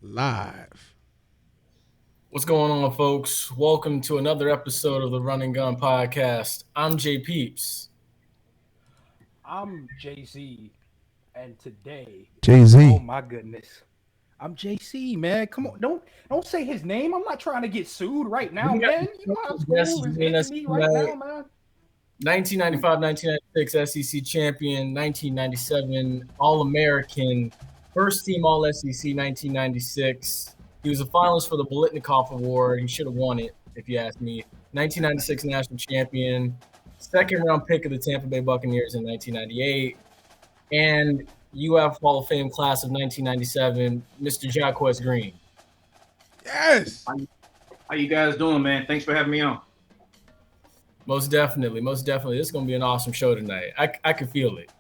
live. What's going on, folks? Welcome to another episode of the Run and Gun Podcast. I'm Jay Peeps. I'm Jay Z, and today, Jay oh Z. my goodness, I'm JC, man. Come on, don't say his name. I'm not trying to get sued right now, We got man. some You know how special guests school is joining hitting us me right tonight. now, man. 1995-1996 SEC champion, 1997 All-American, first team All-SEC 1996. He was a finalist for the Bolitnikoff Award. He should have won it, if you ask me. 1996 national champion, second round pick of the Tampa Bay Buccaneers in 1998, and UF Hall of Fame class of 1997, Mr. Jacquez Green. Yes. How you guys doing, man? Thanks for having me on. Most definitely, most definitely. This is going to be an awesome show tonight. I can feel it.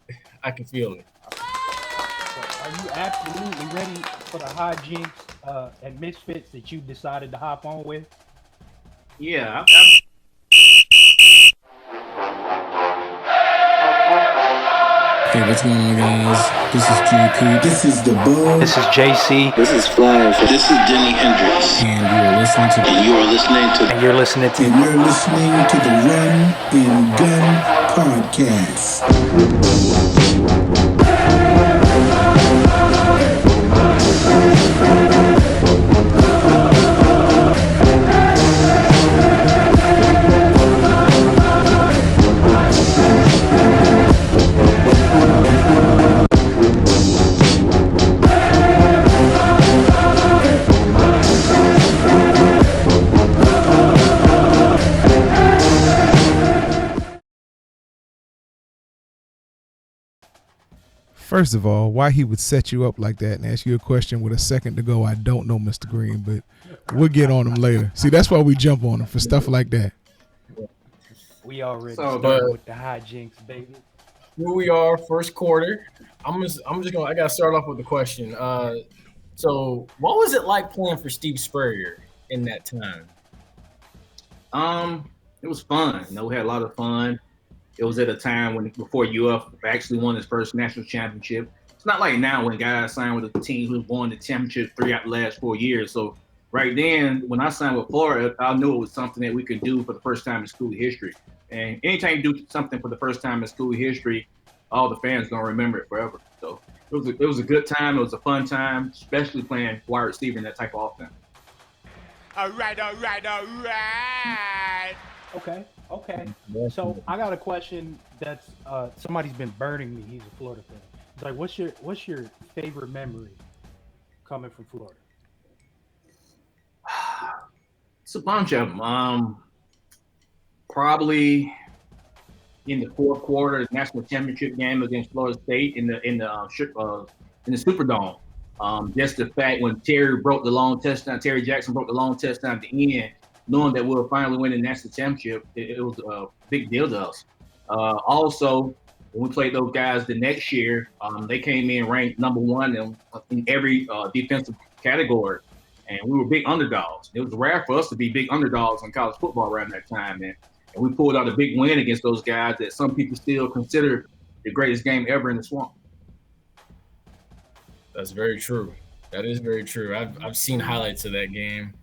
I can feel it. So, are you absolutely ready for the hijinks and misfits that you decided to hop on with? Yeah, Hey, what's going on, guys? This is GP. This is the Bug. This is JC, This is Flash. This is Denny Hendricks, And you are listening to and you are listening to and you're listening to. And you're listening to the Run and Gun Podcast. First of all, why he would set you up like that and ask you a question with a second to go, I don't know, Mr. Green, but we'll get on him later. See, that's why we jump on him for stuff like that. We already So, started but- with the hijinks, baby. Here we are, first quarter. I'm just gonna. I gotta start off with the question. So what was it like playing for Steve Spurrier in that time? it was fun. We had a lot of fun. It was at a time when before UF actually won his first national championship. It's not like now when guys sign with a team who's won the championship 3 out of the last 4 years. So right then, when I signed with Florida, I knew it was something that we could do for the first time in school history. And anytime you do something for the first time in school history, all the fans gonna remember it forever. So it was a good time. It was a fun time, especially playing wide receiver in that type of offense. All right. Okay. So I got a question that's somebody's been burning me. He's a Florida fan. It's like, what's your favorite memory coming from Florida? It's a bunch of them. Probably in the fourth quarter, the national championship game against Florida State in the Superdome. Just the fact when Terry Jackson broke the long touchdown at the end, knowing that we were finally winning the national championship, it was a big deal to us. Also, when we played those guys the next year, they came in ranked number one in every defensive category, and we were big underdogs. It was rare for us to be big underdogs in college football around that time, and we pulled out a big win against those guys that some people still consider the greatest game ever in the Swamp. That's very true. That is very true. I've seen highlights of that game.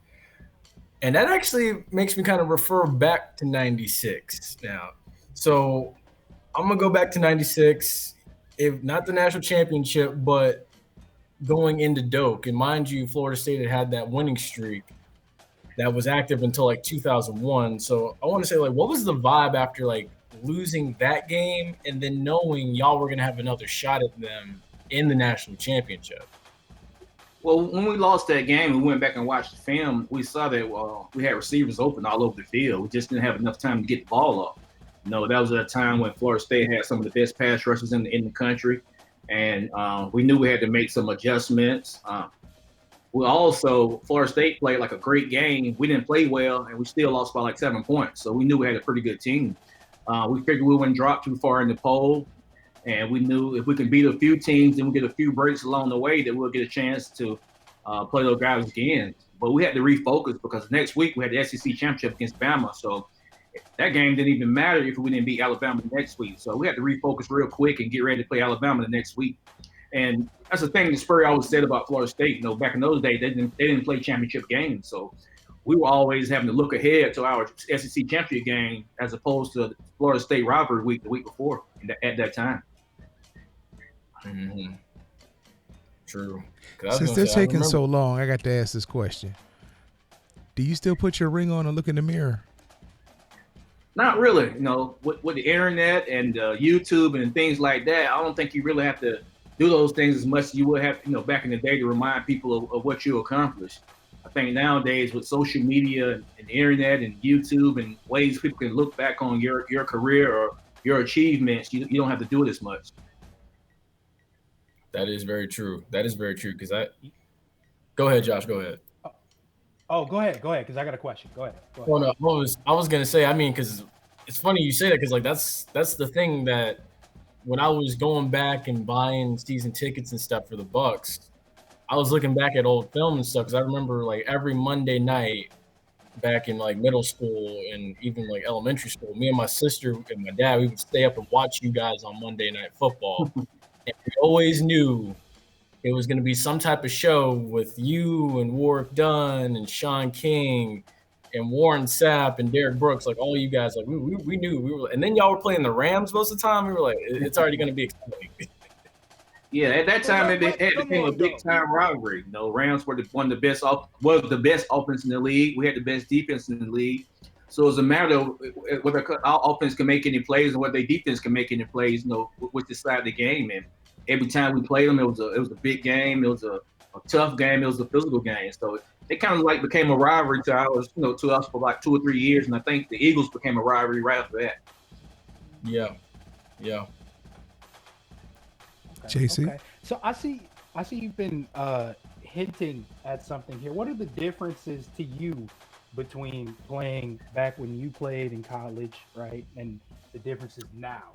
And that actually makes me kind of refer back to 96 now. So I'm going to go back to 96, if not the national championship, but going into Doak. And mind you, Florida State had that winning streak that was active until like 2001. So I want to say, like, what was the vibe after like losing that game and then knowing y'all were going to have another shot at them in the national championship? Well, when we lost that game, we went back and watched the film. We saw that we had receivers open all over the field. We just didn't have enough time to get the ball off. That was at a time when Florida State had some of the best pass rushers in the country, and we knew we had to make some adjustments. Florida State played like a great game. We didn't play well, and we still lost by like 7 points. So we knew we had a pretty good team. We figured we wouldn't drop too far in the poll. And we knew if we can beat a few teams and we get a few breaks along the way, that we'll get a chance to play those guys again. But we had to refocus because next week we had the SEC championship against Bama. So that game didn't even matter if we didn't beat Alabama next week. So we had to refocus real quick and get ready to play Alabama the next week. And that's the thing that Spurrier always said about Florida State. You know, back in those days, they didn't play championship games, so we were always having to look ahead to our SEC championship game as opposed to the Florida State rivalry week the week before at that time. Mm-hmm. True. Since they're taking so long, I got to ask this question. Do you still put your ring on and look in the mirror? Not really. You know, with the internet and YouTube and things like that, I don't think you really have to do those things as much as you would have, you know, back in the day to remind people of what you accomplished. I think nowadays with social media and the internet and YouTube and ways people can look back on your career or your achievements, you don't have to do it as much. That is very true. Because go ahead, Josh. Go ahead. Oh, go ahead. Because I got a question. Go ahead. Well, no, I was gonna say. I mean, because it's funny you say that, because like that's the thing that when I was going back and buying season tickets and stuff for the Bucks, I was looking back at old film and stuff, because I remember like every Monday night back in like middle school and even like elementary school, me and my sister and my dad, we would stay up and watch you guys on Monday Night Football. And we always knew it was going to be some type of show with you and Warwick Dunn and Sean King and Warren Sapp and Derek Brooks, like all you guys, like we knew we were, and then y'all were playing the Rams most of the time. We were like, it's already going to be exciting. Yeah, at that time it became a big time rivalry. You know, Rams were the best offense in the league. We had the best defense in the league. So it was a matter of whether our offense can make any plays and whether their defense can make any plays, you know, which decided the game. And every time we played them, it was a big game. It was a tough game. It was a physical game. So it kind of like became a rivalry to us for like 2 or 3 years. And I think the Eagles became a rivalry right after that. Yeah. JC. Okay. So I see you've been hinting at something here. What are the differences to you between playing back when you played in college, right, and the differences now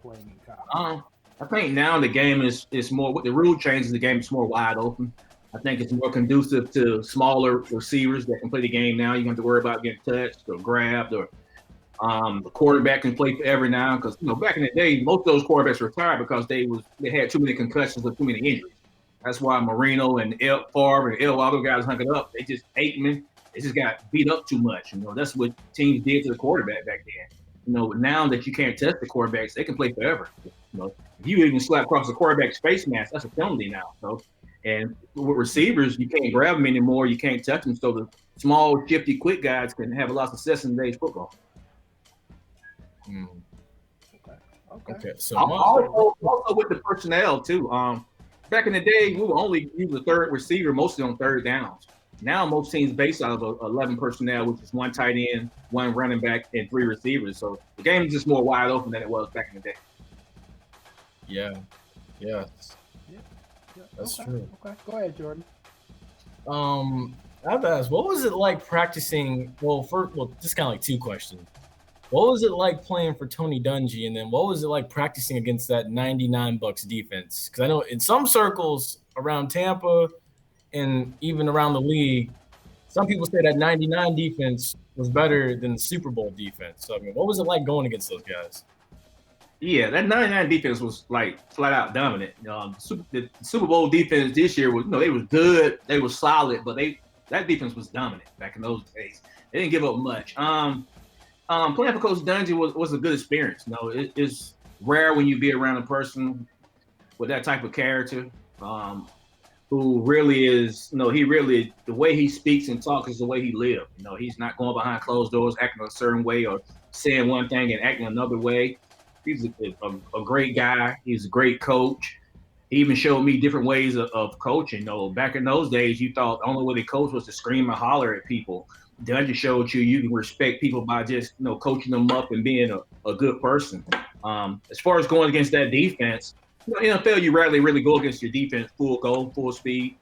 playing in college? I think now the game is more, with the rule changes, the game is more wide open. I think it's more conducive to smaller receivers that can play the game now. You don't have to worry about getting touched or grabbed, or the quarterback can play forever now, because back in the day, most of those quarterbacks retired because they had too many concussions or too many injuries. That's why Marino and Favre and all those guys hung it up. They just they just got beat up too much. That's what teams did to the quarterback back then. Now that you can't touch the quarterbacks, they can play forever. If you even slap across the quarterback's face mask, that's a penalty now. And with receivers, you can't grab them anymore. You can't touch them. So the small, shifty, quick guys can have a lot of success in today's football. Okay. So also with the personnel too. Back in the day, we would only use a third receiver mostly on third downs. Now most teams base out of 11 personnel, which is 1 tight end, 1 running back, and 3 receivers. So the game is just more wide open than it was back in the day. Yeah. That's true. Okay, go ahead, Jordan. I've asked, what was it like practicing? Well, just kind of like 2 questions. What was it like playing for Tony Dungy, and then what was it like practicing against that 99 Bucks defense? Because I know in some circles around Tampa and even around the league, some people say that 99 defense was better than the Super Bowl defense. So, I mean, what was it like going against those guys? Yeah, that 99 defense was like flat out dominant. The Super Bowl defense this year was, they was good, they were solid, but that defense was dominant back in those days. They didn't give up much. Playing for Coach Dungy was a good experience. It's rare when you be around a person with that type of character, who really is, the way he speaks and talks is the way he lives. He's not going behind closed doors, acting a certain way or saying one thing and acting another way. He's a great guy. He's a great coach. He even showed me different ways of coaching. Back in those days, you thought the only way to coach was to scream and holler at people. Dungy showed you can respect people by just coaching them up and being a good person. As far as going against that defense, NFL, you rarely really go against your defense full speed.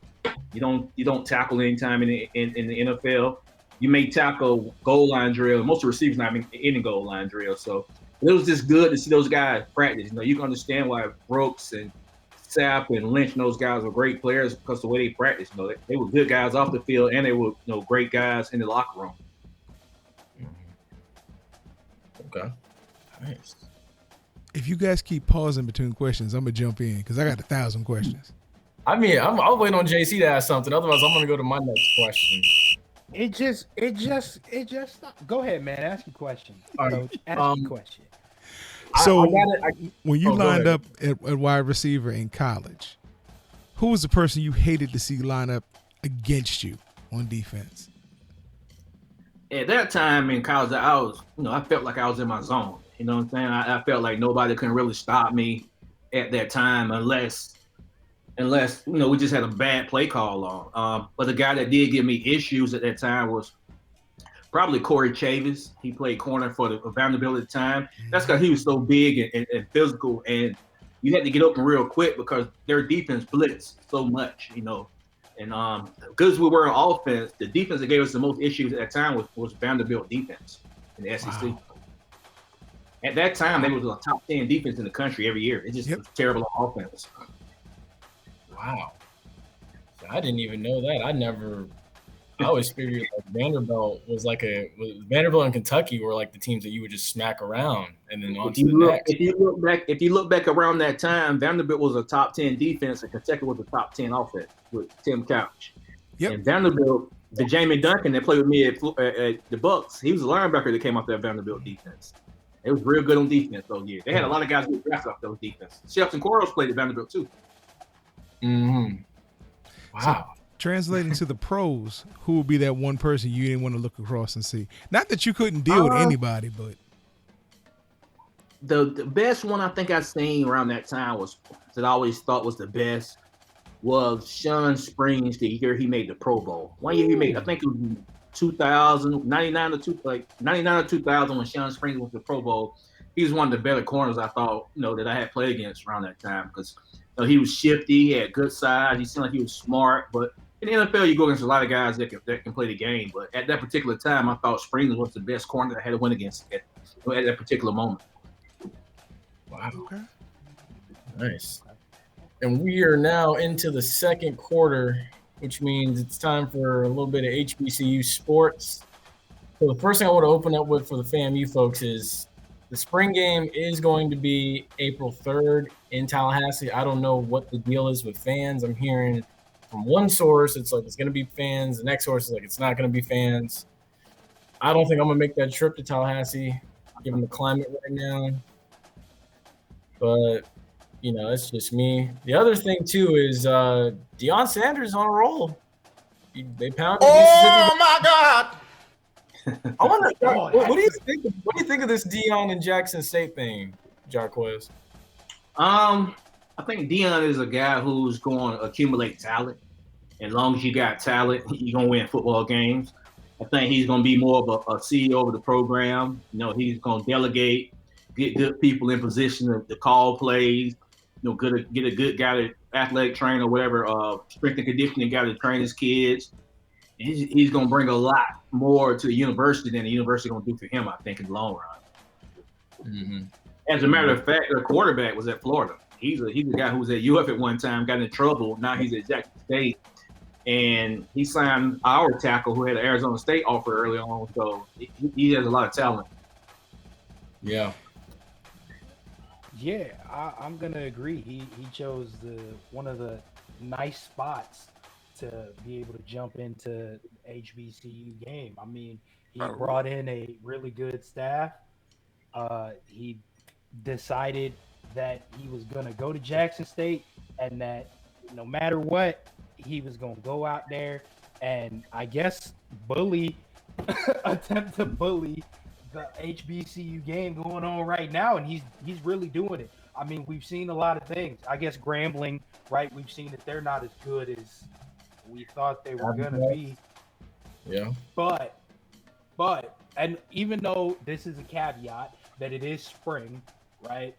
You don't tackle anytime in the NFL. You may tackle goal line drill. Most of the receivers not in the goal line drill. So it was just good to see those guys practice. You can understand why Brooks and Sapp and Lynch and those guys were great players, because the way they practiced. They were good guys off the field, and they were great guys in the locker room. Okay, nice. If you guys keep pausing between questions, I'm gonna jump in because I got 1,000 questions. I mean, I'll wait on JC to ask something. Otherwise, I'm gonna go to my next question. It just go ahead, man. Ask your question. All right. Coach. Ask your question. So I got it. when you go lined ahead. up at wide receiver in college, who was the person you hated to see line up against you on defense? At that time in college, I felt like I was in my zone. You know what I'm saying? I felt like nobody can really stop me at that time unless we just had a bad play call on. But the guy that did give me issues at that time was probably Corey Chavis. He played corner for the Vanderbilt at the time. That's because he was so big and physical, and you had to get open real quick because their defense blitzed so much, And because we were on offense, the defense that gave us the most issues at that time was Vanderbilt defense in the SEC. Wow. At that time, they was a top 10 defense in the country every year. It just was terrible on offense. Wow. I didn't even know that. I always figured like Vanderbilt Vanderbilt and Kentucky were like the teams that you would just smack around and then on to the next. If you look back around that time, Vanderbilt was a top 10 defense and Kentucky was a top 10 offense with Tim Couch. Yep. And Vanderbilt, the Jamie Duncan that played with me at the Bucks, he was a linebacker that came off that Vanderbilt defense. It was real good on defense those years. They had a lot of guys who drafted off those defense. Shelton Quarles played at Vanderbilt too. Mm-hmm. Wow. So, translating to the pros, who would be that one person you didn't want to look across and see? Not that you couldn't deal with anybody, but the best one I think I've seen around that time that I always thought was the best was Sean Springs the year he made the Pro Bowl. One year he made, I think it was 99 or 2000 when Sean Springs went to the Pro Bowl. He was one of the better corners I thought, that I had played against around that time because he was shifty, he had good size, he seemed like he was smart. But in the NFL, you go against a lot of guys that can play the game. But at that particular time, I thought Springs was the best corner that I had to win against at that particular moment. Wow. Okay. Nice. And we are now into the second quarter, which means it's time for a little bit of HBCU sports. So the first thing I want to open up with for the FAMU folks is the spring game is going to be April 3rd in Tallahassee. I don't know what the deal is with fans. I'm hearing from one source, it's like it's going to be fans. The next source is like it's not going to be fans. I don't think I'm going to make that trip to Tallahassee, given the climate right now. But, it's just me. The other thing, too, is Deion Sanders on a roll. They pounded Mississippi. Oh, my God. I wonder, what do you think? What do you think of this Deion and Jackson State thing, Jacquez? I think Deion is a guy who's going to accumulate talent. As long as you got talent, you're going to win football games. I think he's going to be more of a CEO of the program. He's going to delegate, get good people in position to call plays. Get a good guy, athletic trainer, whatever, strength and conditioning guy to train his kids. He's going to bring a lot more to the university than the university going to do for him, I think, in the long run. Mm-hmm. As a matter of fact, the quarterback was at Florida. He's a guy who was at UF at one time, got in trouble. Now he's at Jacquez State. And he signed our tackle who had an Arizona State offer early on. So he has a lot of talent. Yeah. Yeah, I'm gonna agree. He chose one of the nice spots to be able to jump into HBCU game. I mean, he brought in a really good staff. He decided that he was gonna go to Jackson State, and that no matter what, he was gonna go out there and I guess attempt to bully the HBCU game going on right now, and he's really doing it. I mean, we've seen a lot of things. I guess Grambling, right? We've seen that they're not as good as we thought they were gonna be. Yeah. But and even though this is a caveat that it is spring, right?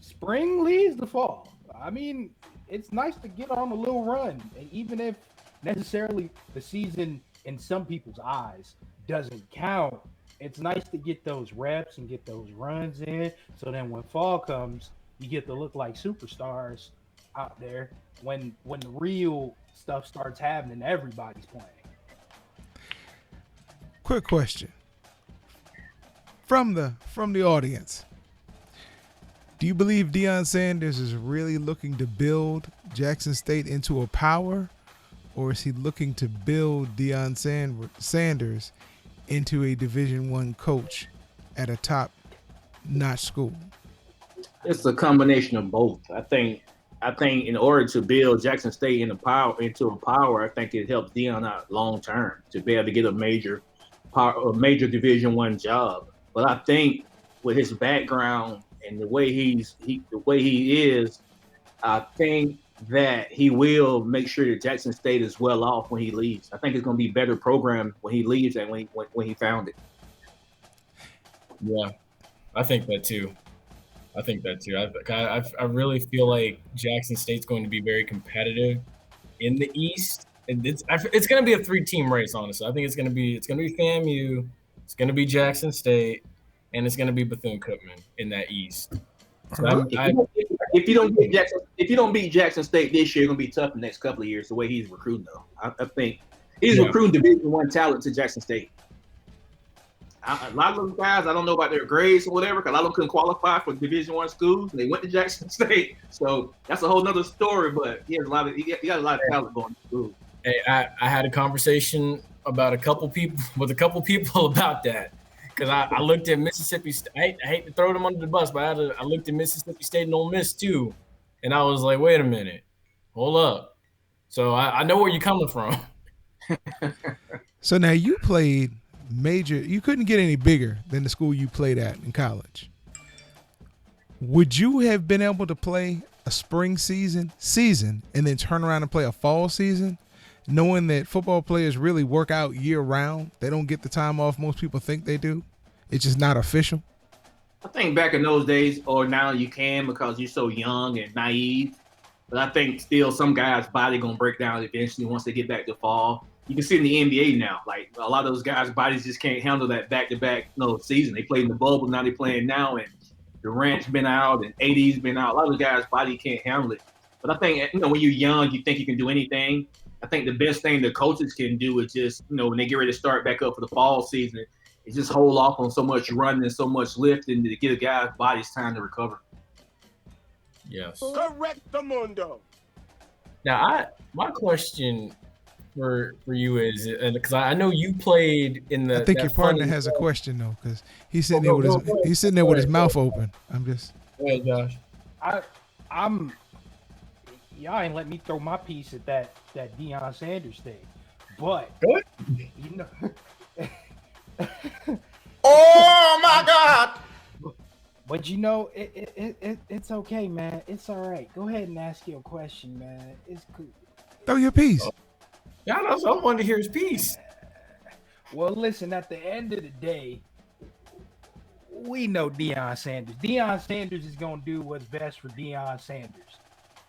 Spring leads the fall. I mean, it's nice to get on a little run, and even if necessarily the season in some people's eyes doesn't count, it's nice to get those reps and get those runs in, so then when fall comes, you get to look like superstars out there. When the real stuff starts happening, everybody's playing. Quick question from the audience: Do you believe Deion Sanders is really looking to build Jackson State into a power, or is he looking to build Deion Sanders into a Division I coach at a top-notch school? It's a combination of both. I think in order to build Jackson State into a power, I think it helps Deion out long term to be able to get a major Division I job. But I think with his background and the way he is, I think that he will make sure that Jackson State is well off when he leaves. I think it's going to be a better program when he leaves than when he found it. Yeah, I think that too. I really feel like Jackson State's going to be very competitive in the East, and it's going to be a 3-team race. Honestly, I think it's going to be FAMU, it's going to be Jackson State, and it's going to be Bethune-Cookman in that East. So if you don't beat Jackson State this year, it's going to be tough the next couple of years. The way he's recruiting, though, I think he's recruiting Division I talent to Jackson State. A lot of those guys, I don't know about their grades or whatever, because a lot of them couldn't qualify for Division I schools, and they went to Jackson State. So that's a whole nother story. But he got a lot of talent going to school. Hey, I had a conversation about a couple people about that, because I looked at Mississippi State. I hate to throw them under the bus, but I looked at Mississippi State and Ole Miss too, and I was like, wait a minute, hold up. So I know where you're coming from. So now you played major. You couldn't get any bigger than the school you played at in college. Would you have been able to play a spring season and then turn around and play a fall season, knowing that football players really work out year round? They don't get the time off most people think they do. It's just not official. I think back in those days, or now you can, because you're so young and naive. But I think still some guys' body gonna break down eventually once they get back to fall. You can see in the NBA now, like a lot of those guys' bodies just can't handle that back-to-back season. They played in the bubble, now they're playing now, and Durant's been out and AD's been out. A lot of those guys' body can't handle it. But I think when you're young, you think you can do anything. I think the best thing the coaches can do is just when they get ready to start back up for the fall season, is just hold off on so much running and so much lifting to get a guy's body's time to recover. Yes. Correct the mundo. Now, my question for you is, because I know you played in the. I think your partner has a question though, because he's sitting there with his mouth open. I'm just. Go ahead, Josh. Y'all ain't let me throw my piece at that Deion Sanders thing, but you know. Oh my God! But it's okay, man. It's all right. Go ahead and ask your question, man. It's cool. Throw your piece. Yeah, I wanted to hear his piece. Well, listen, at the end of the day, we know Deion Sanders. Deion Sanders is going to do what's best for Deion Sanders,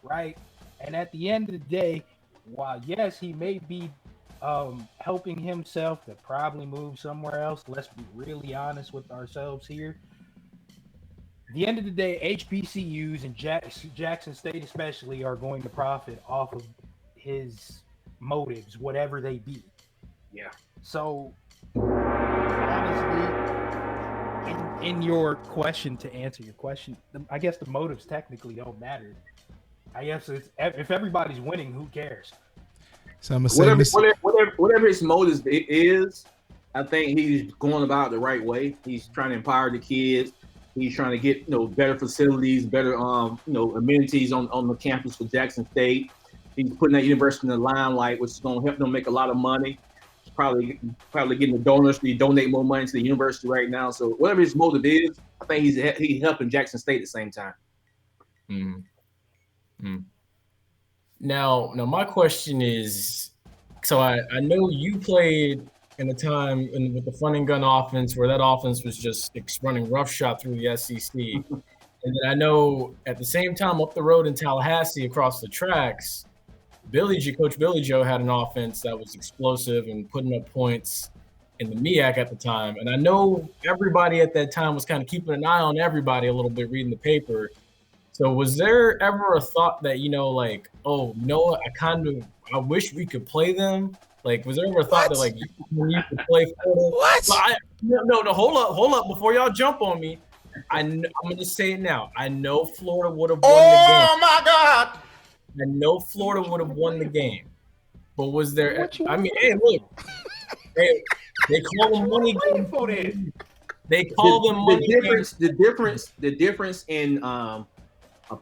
right? And at the end of the day, while, yes, he may be helping himself to probably move somewhere else, let's be really honest with ourselves here. At the end of the day, HBCUs and Jackson State especially are going to profit off of his motives, whatever they be. Yeah. So, honestly, in your question, to answer your question, I guess the motives technically don't matter. I guess if everybody's winning, who cares? So I'm gonna say whatever his motives is, I think he's going about it the right way. He's trying to empower the kids. He's trying to get better facilities, better amenities on the campus for Jackson State. He's putting that university in the limelight, which is going to help them make a lot of money. He's probably getting the donors to donate more money to the university right now. So whatever his motive is, I think he's helping Jackson State at the same time. Mm-hmm. Now my question is, so I know you played in a time with the fun and gun offense where that offense was just running roughshod through the SEC. And then I know at the same time up the road in Tallahassee across the tracks, Coach Billy Joe had an offense that was explosive and putting up points in the MEAC at the time. And I know everybody at that time was kind of keeping an eye on everybody a little bit, reading the paper. So was there ever a thought that, I wish we could play them? Like, was there ever a thought that, like, you could play for them? What? No, hold up before y'all jump on me. I'm going to say it now. I know Florida would have won the Oh game. my God! I know Florida would have won the game. But was there? What you I mean, waiting hey, look. Hey, they call them money waiting games. for this? They call them money games. The difference in a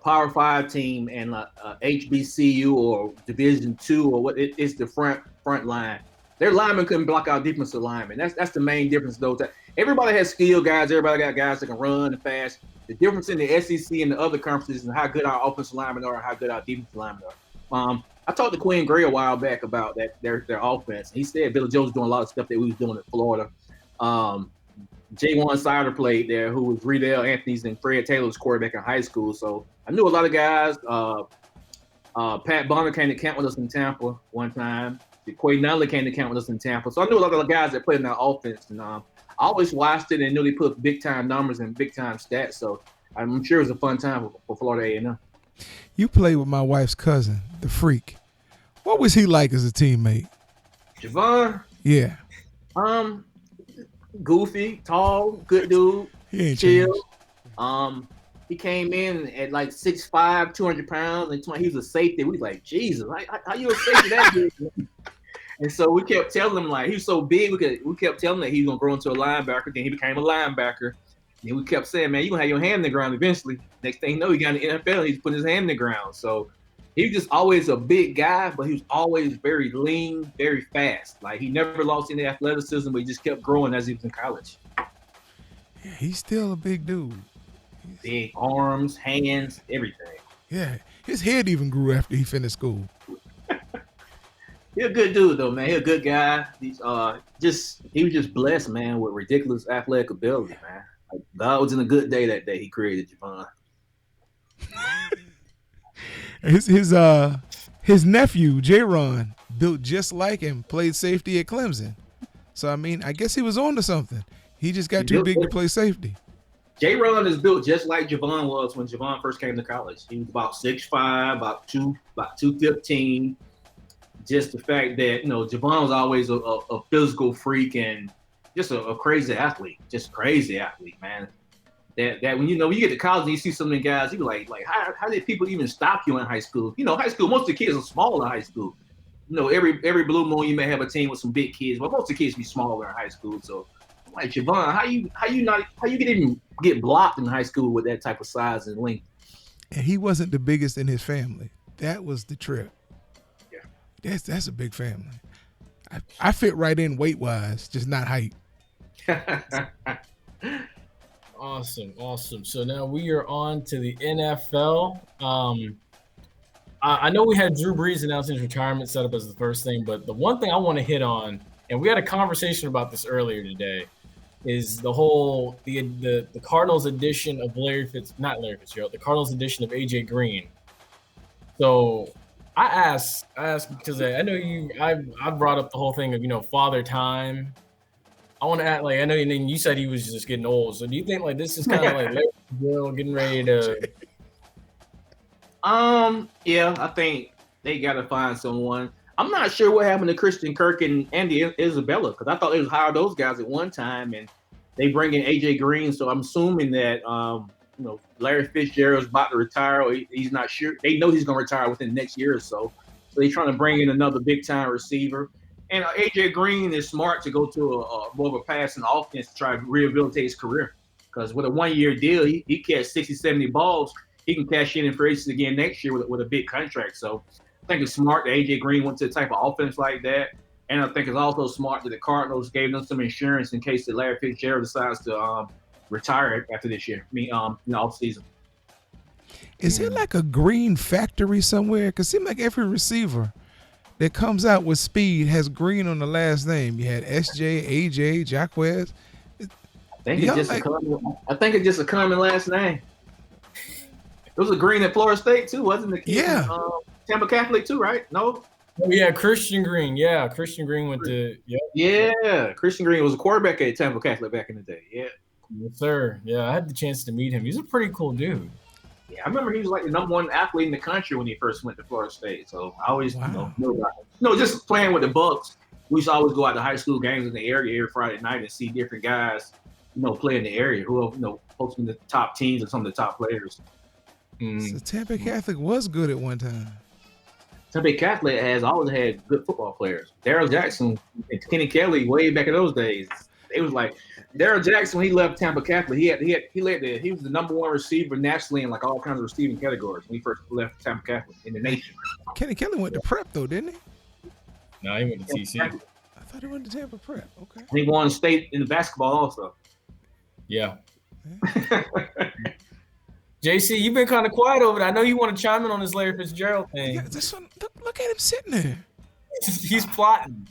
Power 5 team and a HBCU or Division 2 or what it's the front line. Their linemen couldn't block out defensive linemen. That's the main difference, though. Everybody has skilled guys. Everybody got guys that can run and fast. The difference in the SEC and the other conferences is how good our offensive linemen are and how good our defensive linemen are. I talked to Quinn Gray a while back about their offense. He said Billy Joe was doing a lot of stuff that we was doing in Florida. J1 Sider played there, who was Riedel Anthony's and Fred Taylor's quarterback in high school. So I knew a lot of guys. Pat Bonner came to camp with us in Tampa one time. Quay Nunley came to camp with us in Tampa. So I knew a lot of the guys that played in that offense. And I always watched it and knew they put big-time numbers and big-time stats. So I'm sure it was a fun time for Florida A&M. You played with my wife's cousin, the Freak. What was he like as a teammate? Javon? Yeah. Goofy, tall, good dude, He ain't chill. changed. He came in at like 6'5", 200 pounds, and he was a safety. We was like, Jesus, how you a safety that big? And so we kept telling him, like, he was so big, we kept telling him that he was gonna grow into a linebacker. Then he became a linebacker. And we kept saying, man, you're gonna have your hand in the ground eventually. Next thing you know, he got in the NFL, he's putting his hand in the ground. So he was just always a big guy, but he was always very lean, very fast. Like, he never lost any athleticism, but he just kept growing as he was in college. Yeah, he's still a big dude. Big arms, hands, everything. Yeah, his head even grew after he finished school. He's a good dude, though, man. He's a good guy. He was just blessed, man, with ridiculous athletic ability, man. Like, God was in a good day that day he created Javon. His nephew, J-Ron, built just like him, played safety at Clemson. So, I mean, I guess he was on to something. He just got too big to play safety. J-Ron is built just like Javon was when Javon first came to college. He was about 6'5", about 215. Just the fact that, Javon was always a physical freak and just a crazy athlete. Just crazy athlete, man. That when you get to college and you see some of the guys, you be like how did people even stop you in high school? High school, most of the kids are small in high school. Every blue moon you may have a team with some big kids, but most of the kids be smaller in high school. So I'm like, Javon, how you can even get blocked in high school with that type of size and length? And he wasn't the biggest in his family. That was the trip. Yeah. That's a big family. I fit right in weight wise, just not height. Awesome. So now we are on to the NFL. I know we had Drew Brees announcing his retirement set up as the first thing, but the one thing I want to hit on, and we had a conversation about this earlier today, is the whole the Cardinals edition of the Cardinals edition of AJ Green. So I asked because I know I brought up the whole thing of father time. I want to add, I know you said he was just getting old. So do you think this is kind of like Larry Bill getting ready to? Yeah, I think they got to find someone. I'm not sure what happened to Christian Kirk and Andy Isabella, because I thought they was hire those guys at one time, and they bring in AJ Green. So I'm assuming that Larry Fitzgerald's about to retire, or he's not sure. They know he's going to retire within the next year or so. So they're trying to bring in another big time receiver. And AJ Green is smart to go to a more of a passing offense to try to rehabilitate his career. Because with a 1-year deal, he catch 60, 70 balls. He can cash in free agency again next year with a big contract. So I think it's smart that AJ Green went to a type of offense like that. And I think it's also smart that the Cardinals gave them some insurance in case that Larry Fitzgerald decides to retire after this year. In the offseason. Is it like a green factory somewhere? Because it seems like every receiver that comes out with speed has green on the last name. You had SJ, AJ, Jacquez. I think it's just a common last name. It was a green at Florida State too, wasn't it? Yeah. Tampa Catholic too, right? No. Oh yeah, Christian Green. Yeah, Christian Green went to. Yep. Yeah, Christian Green was a quarterback at Tampa Catholic back in the day. Yeah. Yes, sir. Yeah, I had the chance to meet him. He's a pretty cool dude. Yeah, I remember he was like the number one athlete in the country when he first went to Florida State. So I always know about him. Just playing with the Bucks. We used to always go out to high school games in the area every Friday night and see different guys play in the area, who folks in the top teams and some of the top players. So Tampa Catholic was good at one time. Tampa Catholic has always had good football players. Darryl Jackson and Kenny Kelly, way back in those days, it was like Darryl Jackson when he left Tampa Catholic. He was the number one receiver nationally in like all kinds of receiving categories when he first left Tampa Catholic in the nation. Kenny Kelly went to prep though, didn't he? No, he went to TC. I thought he went to Tampa prep. Okay. He won state in the basketball also. Yeah. JC, you've been kind of quiet over there. I know you want to chime in on this Larry Fitzgerald thing. Yeah, this one, look at him sitting there. He's plotting.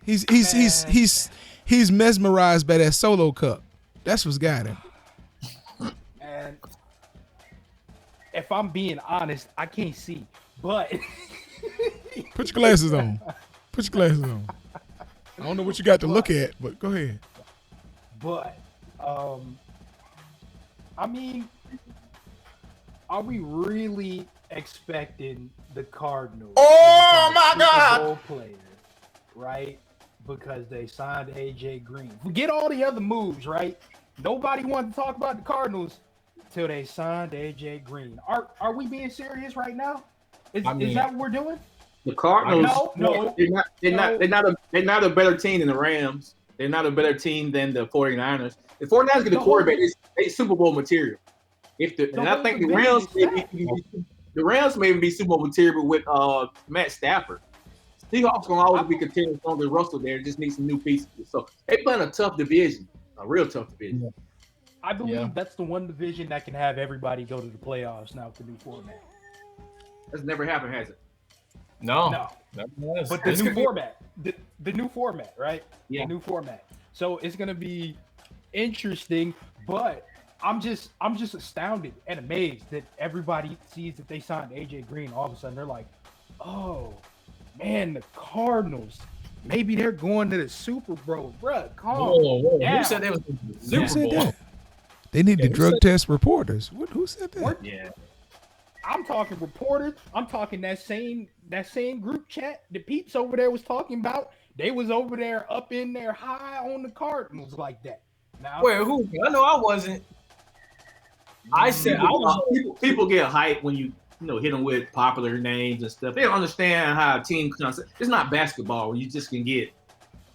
He's mesmerized by that solo cup. That's what's got him. And if I'm being honest, I can't see. But put your glasses on. Put your glasses on. I don't know what you got to look at, but go ahead. But I mean, are we really expecting the Cardinals? Oh my God! Player, right? Because they signed AJ Green. Forget all the other moves, right? Nobody wanted to talk about the Cardinals till they signed AJ Green. Are we being serious right now? Is that what we're doing? The Cardinals, no, they're not a better team than the Rams. They're not a better team than the 49ers. The 49ers get a quarterback. They Super Bowl material. I think the Rams may even be Super Bowl material with Matt Stafford. Seahawks gonna always be contending as long as Russell there. Just need some new pieces. So they playing a tough division, a real tough division. I believe that's the one division that can have everybody go to the playoffs now with the new format. That's never happened, has it? No. But the new format, the new format, right? Yeah. The new format. So it's gonna be interesting, but I'm just astounded and amazed that everybody sees that they signed AJ Green. All of a sudden, they're like, "Oh, man, the Cardinals. Maybe they're going to the Super Bowl, bro. Whoa. Who said they was the Super Bowl? That? They need to drug test reporters. Who said that? Yeah. I'm talking reporters. I'm talking that same group chat the peeps over there was talking about. They was over there up in there high on the Cardinals like that. Now, Wait, who? I know I wasn't. I said people get hyped when you hit them with popular names and stuff. They don't understand how a team concept. It's not basketball where you just can get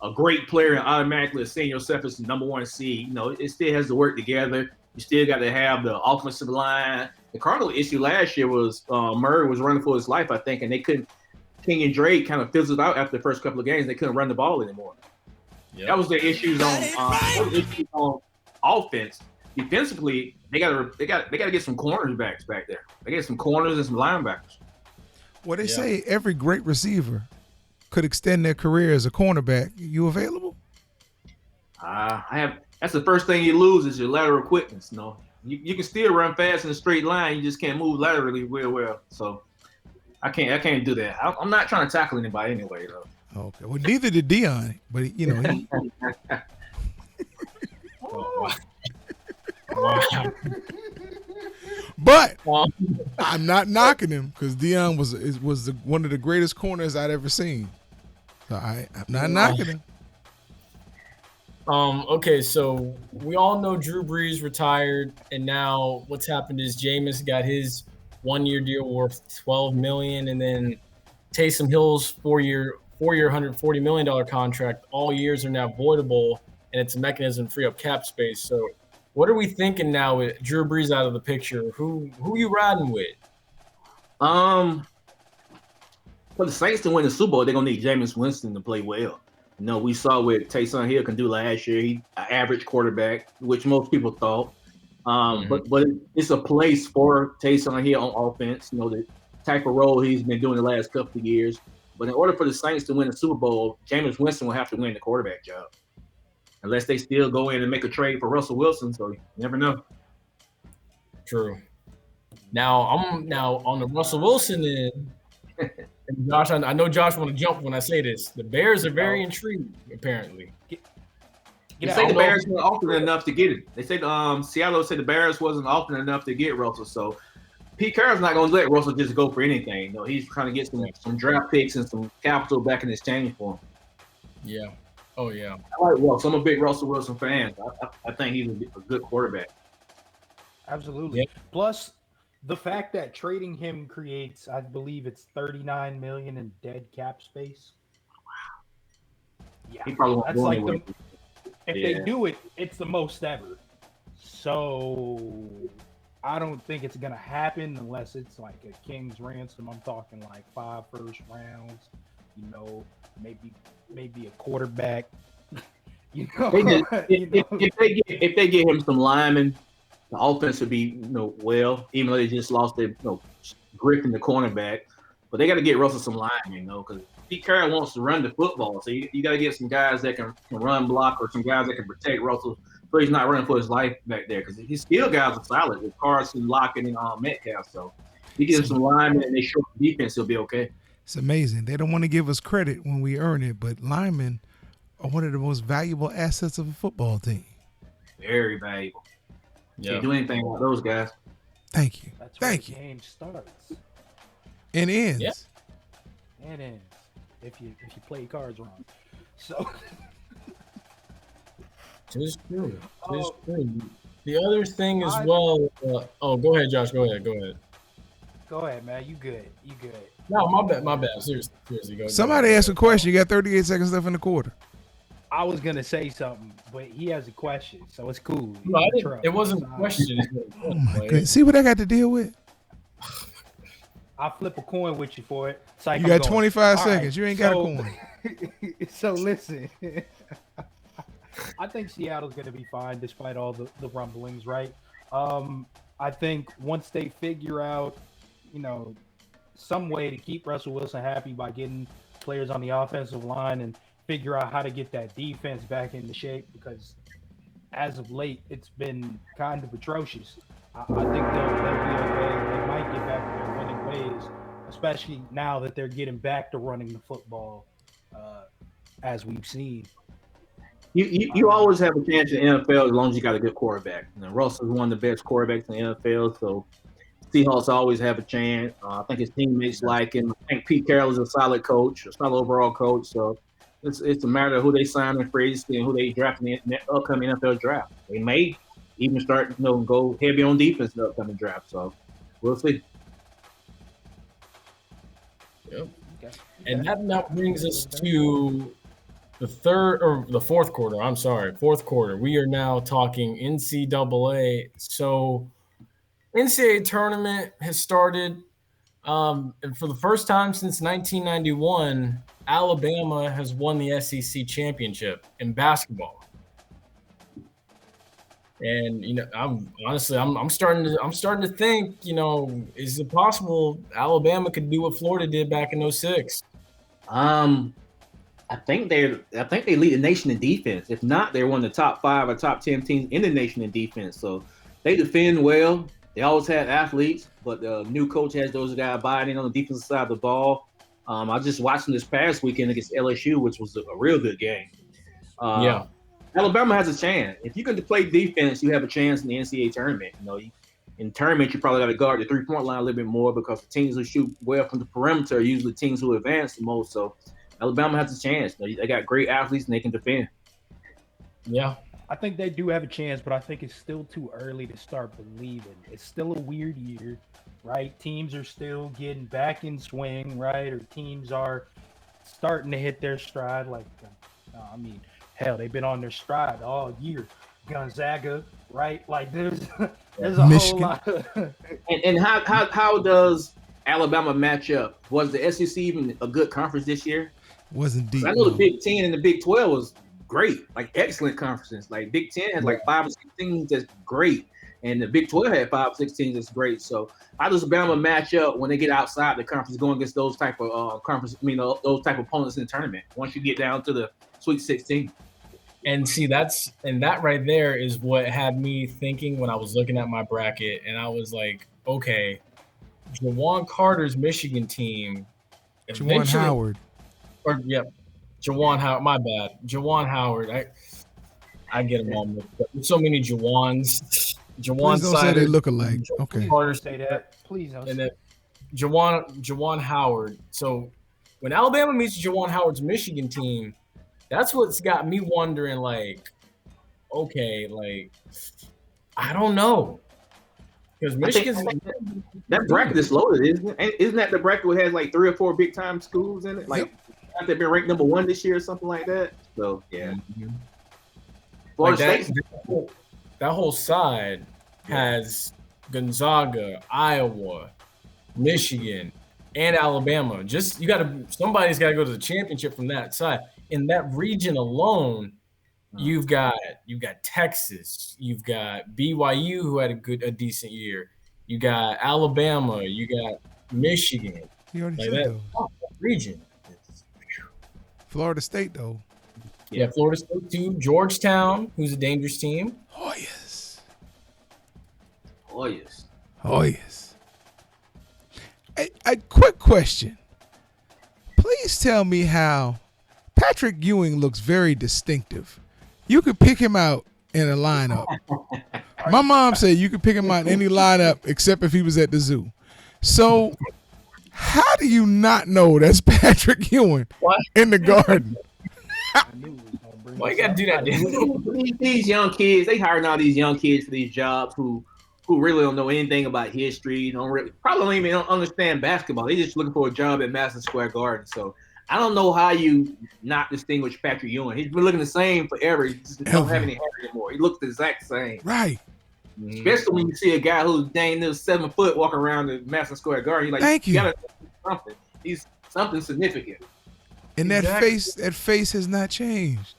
a great player and automatically assign yourself as the number one seed. It still has to work together. You still got to have the offensive line. The Cardinal issue last year was Murray was running for his life, I think, and they couldn't. King and Drake kind of fizzled out after the first couple of games. They couldn't run the ball anymore. Yep. That was the issues on offense. Defensively, they got to get some corners back there. They get some corners and some linebackers. Well, they say every great receiver could extend their career as a cornerback. You available? That's the first thing you lose is your lateral quickness. You can still run fast in a straight line. You just can't move laterally real well. So I can't do that. I'm not trying to tackle anybody anyway, though. Okay. Well, neither did Dion, but he. But I'm not knocking him because Dion was one of the greatest corners I'd ever seen. So I'm not knocking him. Okay, so we all know Drew Brees retired, and now what's happened is Jameis got his 1-year deal worth $12 million, and then Taysom Hill's four-year $140 million contract. All years are now voidable, and it's a mechanism to free up cap space. So what are we thinking now with Drew Brees out of the picture? Who you riding with? For the Saints to win the Super Bowl, they're gonna need Jameis Winston to play well. We saw what Taysom Hill can do last year. He an average quarterback, which most people thought. But it's a place for Taysom Hill on offense. The type of role he's been doing the last couple of years. But in order for the Saints to win the Super Bowl, Jameis Winston will have to win the quarterback job. Unless they still go in and make a trade for Russell Wilson, so you never know. True. Now I'm on the Russell Wilson end. And Josh, I know Josh want to jump when I say this. The Bears are very intrigued, apparently. They say the Bears weren't often enough to get it. They said Seattle said the Bears wasn't often enough to get Russell. So Pete Carroll's not going to let Russell just go for anything. He's trying to get some draft picks and some capital back in exchange for him. Yeah. Oh yeah. I like Russell. I'm a big Russell Wilson fan. I think he's a good quarterback. Absolutely. Yeah. Plus, the fact that trading him creates, I believe it's 39 million in dead cap space. Yeah, He probably won't that's go like anywhere. if they do it, it's the most ever. So I don't think it's gonna happen unless it's like a king's ransom. I'm talking like 5 first rounds. You know, maybe a quarterback. You know, They just, you know. if they get him some linemen, the offense would be well. Even though they just lost their Griffin, the cornerback, but they got to get Russell some linemen, because Pete Carroll wants to run the football. So you got to get some guys that can run block, or some guys that can protect Russell, so he's not running for his life back there. Because his skill guys are solid with Carson, Lockett, and Metcalf. So you get him some linemen and they show defense, he'll be okay. It's amazing. They don't want to give us credit when we earn it, but linemen are one of the most valuable assets of a football team. Very valuable. Yeah. Can't do anything with those guys. Thank you. That's where Thank the you. game starts And ends. Yeah. and ends if you play cards wrong. So Tis true. Tis true. The other thing as well. Go ahead, Josh. Go ahead. go ahead, man. You good? No, my bad. Seriously, go. Somebody asked a question. You got 38 seconds left in the quarter. I was gonna say something, but he has a question, so it's cool. No, it wasn't a question. Oh my goodness. See what I got to deal with? I'll flip a coin with you for it. You got 25 seconds. You ain't got a coin. So listen, I think Seattle's going to be fine despite all the rumblings, right? I think once they figure out, some way to keep Russell Wilson happy by getting players on the offensive line and figure out how to get that defense back into shape, because as of late, it's been kind of atrocious. I think they'll be okay. They might get back to their winning ways, especially now that they're getting back to running the football, as we've seen. You always have a chance in the NFL as long as you got a good quarterback. Russell's one of the best quarterbacks in the NFL, so Seahawks always have a chance. I think his teammates like him. I think Pete Carroll is a solid coach, a solid overall coach. So it's a matter of who they sign in free agency and who they draft in the upcoming NFL draft. They may even start, go heavy on defense in the upcoming draft. So we'll see. Yep. And that now brings us to the fourth quarter. I'm sorry, fourth quarter. We are now talking NCAA. So NCAA tournament has started. And for the first time since 1991, Alabama has won the SEC championship in basketball. And I'm starting to think, is it possible Alabama could do what Florida did back in 2006? I think they lead the nation in defense. If not, they're one of the top 5 or top 10 teams in the nation in defense. So they defend well. They always had athletes, but the new coach has those guys buying on the defensive side of the ball. I just watched them this past weekend against LSU, which was a real good game. Alabama has a chance. If you can play defense, you have a chance in the NCAA tournament. In tournament, you probably got to guard the 3-point line a little bit more, because the teams who shoot well from the perimeter are usually teams who advance the most. So Alabama has a chance. They got great athletes and they can defend. Yeah. I think they do have a chance, but I think it's still too early to start believing. It's still a weird year, right? Teams are still getting back in swing, right? Or teams are starting to hit their stride. Hell, they've been on their stride all year. Gonzaga, right? Like there's a Michigan. whole lot of And how does Alabama match up? Was the SEC even a good conference this year? Wasn't deep. I know the Big 10 and the Big 12 was great, like excellent conferences. Like Big 10 had like 5 or 6 teams that's great, and the Big 12 had 5 or 6 teams that's great. So how does Alabama match up when they get outside the conference, going against those type of those type of opponents in the tournament? Once you get down to the Sweet 16. And see, that right there is what had me thinking when I was looking at my bracket, and I was like, okay, Jawan Carter's Michigan team. Jawan Howard. Jawan Howard. My bad. Jawan Howard. I get them all mixed up. There's so many Jawans. Please don't say they look alike. Okay. Carter say that. Please don't. And then Jawan Howard. So when Alabama meets Jawan Howard's Michigan team, That's what's got me wondering, like, okay, like, I don't know. Because I think Michigan's that bracket is loaded, isn't it? Isn't that the bracket that has like 3 or 4 big time schools in it? Like, they've been ranked number 1 this year or something like that. So yeah, like Florida State. that whole side has Gonzaga, Iowa, Michigan, and Alabama. Just somebody's got to go to the championship from that side. In that region alone, you've got Texas, you've got BYU who had a decent year, you got Alabama, you got Michigan. You already Like said that those. region. Florida State though. Yeah, Florida State too. Georgetown, who's a dangerous team. Hoyas. A quick question. Please tell me how Patrick Ewing looks very distinctive. You could pick him out in a lineup. My mom said you could pick him out in any lineup except if he was at the zoo. So how do you not know that's Patrick Ewing in the Garden? Why you gotta do that? These young kids, they hiring all these young kids for these jobs who really don't know anything about history, probably don't even understand basketball. They're just looking for a job at Madison Square Garden. So I don't know how you not distinguish Patrick Ewing. He's been looking the same forever. He just don't have any hair anymore. He looks the exact same. Right. Especially when you see a guy who's dang near 7 foot walking around the Madison Square Garden. You're like, Thank you. Gotta do something. He's something significant. And that face has not changed.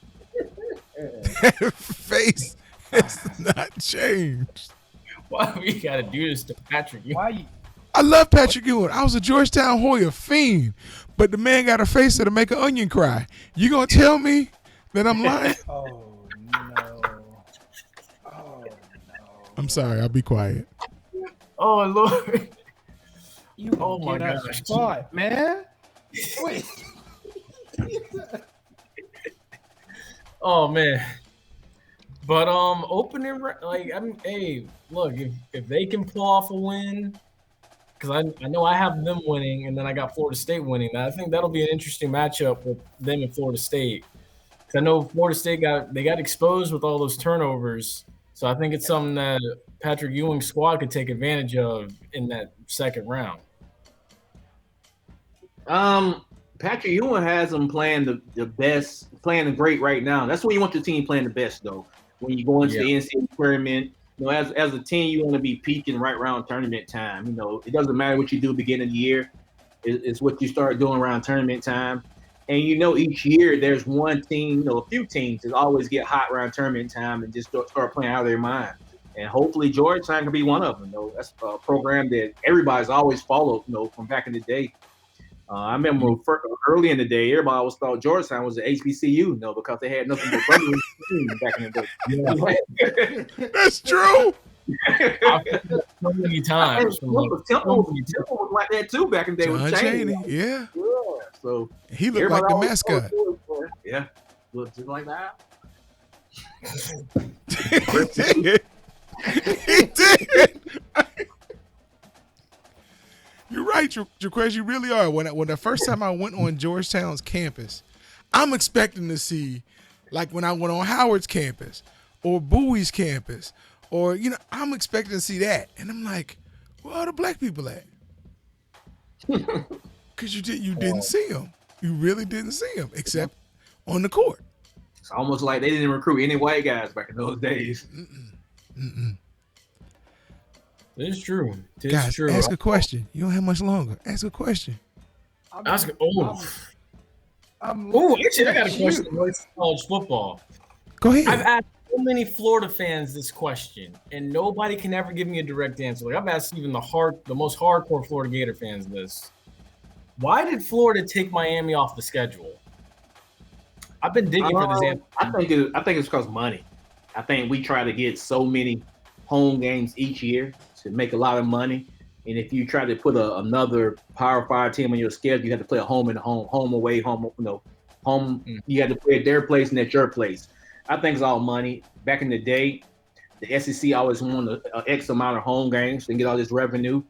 That face has not changed. Why we gotta do this to Patrick Ewing? I love Patrick Ewing. I was a Georgetown Hoya fiend, but the man got a face that'll make an onion cry. You gonna tell me that I'm lying? Oh no! I'm sorry. I'll be quiet. Oh Lord! Oh my gosh! Spot, man. Wait. Oh man. But opening hey, look, if they can pull off a win, because I know I have them winning, and then I got Florida State winning. I think that'll be an interesting matchup with them and Florida State. Because I know Florida State got exposed with all those turnovers, so I think it's something that Patrick Ewing's squad could take advantage of in that second round. Patrick Ewing has them playing the best, playing the great right now. That's when you want your team playing the best, though. When you go into the NCAA tournament, as a team, you want to be peaking right around tournament time. It doesn't matter what you do beginning of the year. It's what you start doing around tournament time. And each year there's one team, a few teams that always get hot around tournament time and just start playing out of their mind. And hopefully Georgetown can be one of them. That's a program that everybody's always followed, from back in the day. I remember early in the day, everybody always thought Georgetown was the HBCU, because they had nothing but brothers back in the day. That's true. So many times. Temple was like that too back in the day with Chaney. Yeah. So he looked like the mascot. Yeah, looked just like that. He did. You're right, Jacquez. You really are. When the first time I went on Georgetown's campus, I'm expecting to see, like when I went on Howard's campus or Bowie's campus, or I'm expecting to see that, and I'm like, where are the black people at? Because you didn't see them. You really didn't see them, except on the court. It's almost like they didn't recruit any white guys back in those days. It's true. Guys, true. Ask a question. You don't have much longer. Ask a question. Actually, I got a question about college football. Go ahead. I've asked so many Florida fans this question, and nobody can ever give me a direct answer. Like I've asked even the most hardcore Florida Gator fans this. Why did Florida take Miami off the schedule? I've been digging for this answer. I think it's because of money. I think we try to get so many home games each year to make a lot of money. And if you try to put another Power 5 team on your schedule, you have to play a home and home away, home. You have to play at their place and at your place. I think it's all money. Back in the day, the SEC always won an X amount of home games and get all this revenue.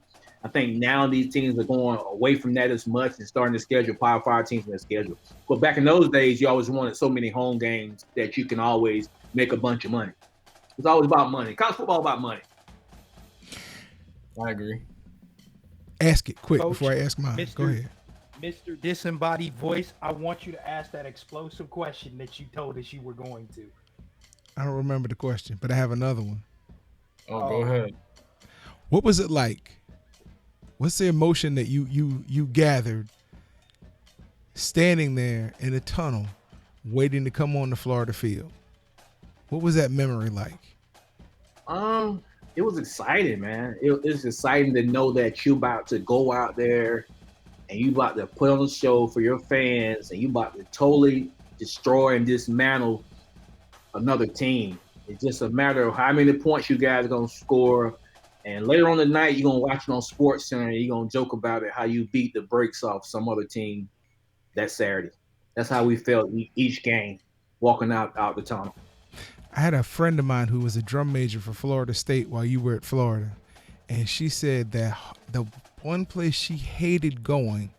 I think now these teams are going away from that as much and starting to schedule Power 5 teams in their schedule. But back in those days, you always wanted so many home games that you can always make a bunch of money. It's always about money. College football about money. I agree. Ask it quick Coach, before I ask mine. Go ahead. Mr. Disembodied Voice, I want you to ask that explosive question that you told us you were going to. I don't remember the question, but I have another one. Oh, go ahead. What was it like? What's the emotion that you gathered standing there in a tunnel waiting to come on the Florida field? What was that memory like? It was exciting, man. It was exciting to know that you about to go out there and you about to put on a show for your fans and you about to totally destroy and dismantle another team. It's just a matter of how many points you guys are going to score. And later on the night, you're going to watch it on Sports Center and you're going to joke about it, how you beat the brakes off some other team that Saturday. That's how we felt each game, walking out the tunnel. I had a friend of mine who was a drum major for Florida State while you were at Florida. And she said that the one place she hated going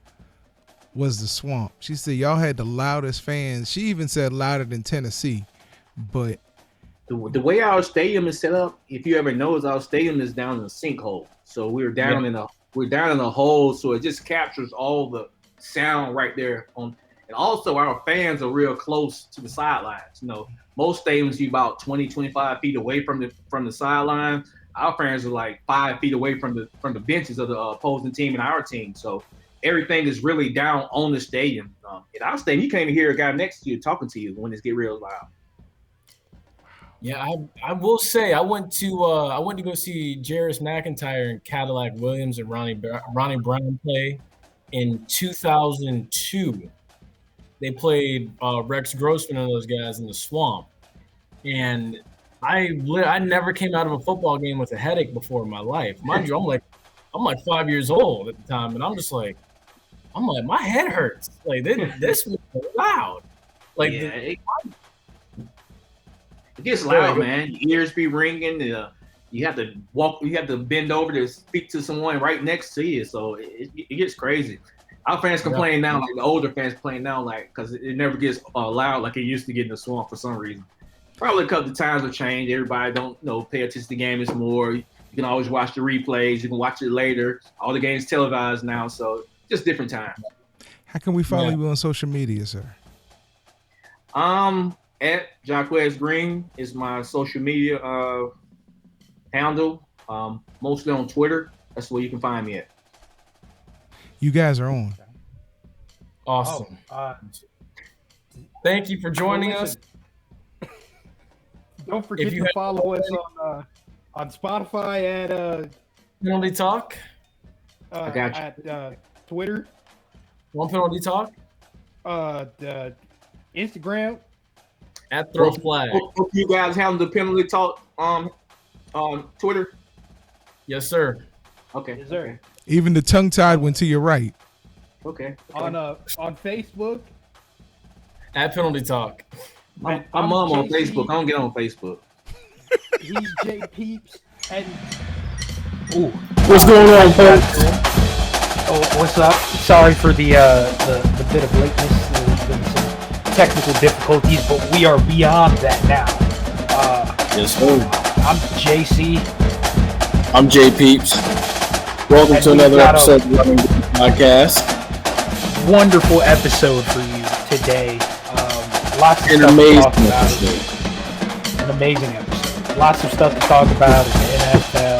was the Swamp. She said y'all had the loudest fans. She even said louder than Tennessee. But the way our stadium is set up, if you ever notice, our stadium is down in a sinkhole. So we're down in a hole. So it just captures all the sound right there on. And also our fans are real close to the sidelines. You know, most stadiums you about 20, 25 feet away from the sideline. Our fans are like 5 feet away from the benches of the opposing team and our team. So everything is really down on the stadium. In our stadium, you can't even hear a guy next to you talking to you when it get real loud. Yeah, I will say I went to go see Jarris McIntyre and Cadillac Williams and Ronnie Brown play in 2002. They played Rex Grossman and those guys in the Swamp, and I never came out of a football game with a headache before in my life. Mind you, I'm like 5 years old at the time, and I'm like my head hurts. Like this was loud. Like yeah, it gets loud, man. Your ears be ringing. You have to bend over to speak to someone right next to you. So it gets crazy. Our fans complain now, like the older fans complain now, like because it never gets loud like it used to get in the Swamp for some reason. Probably because the times have changed. Everybody don't pay attention to the game as more. You can always watch the replays. You can watch it later. All the games televised now, so just different times. How can we follow you on social media, sir? At Jacquez Green is my social media handle. Mostly on Twitter. That's where you can find me at. You guys are on. Awesome. Thank you for joining us. Don't forget to follow us on Spotify at Penalty Talk. I got you. At Twitter. One Penalty Talk. The Instagram. At Throw Flag. Hope you guys have the Penalty Talk on Twitter. Yes, sir. Okay. Yes, sir. Even the tongue-tied one to your right. Okay. On Facebook. At Penalty Talk. I'm on Facebook. I don't get on Facebook. He's J Peeps and what's going on, folks? Oh, what's up? Sorry for the bit of lateness. There's been some technical difficulties, but we are beyond that now. Yes, sir. I'm JC. I'm J Peeps. Welcome to another episode of the Running Podcast. Wonderful episode for you today. Lots of stuff to talk about. An amazing episode. Lots of stuff to talk about in the NFL.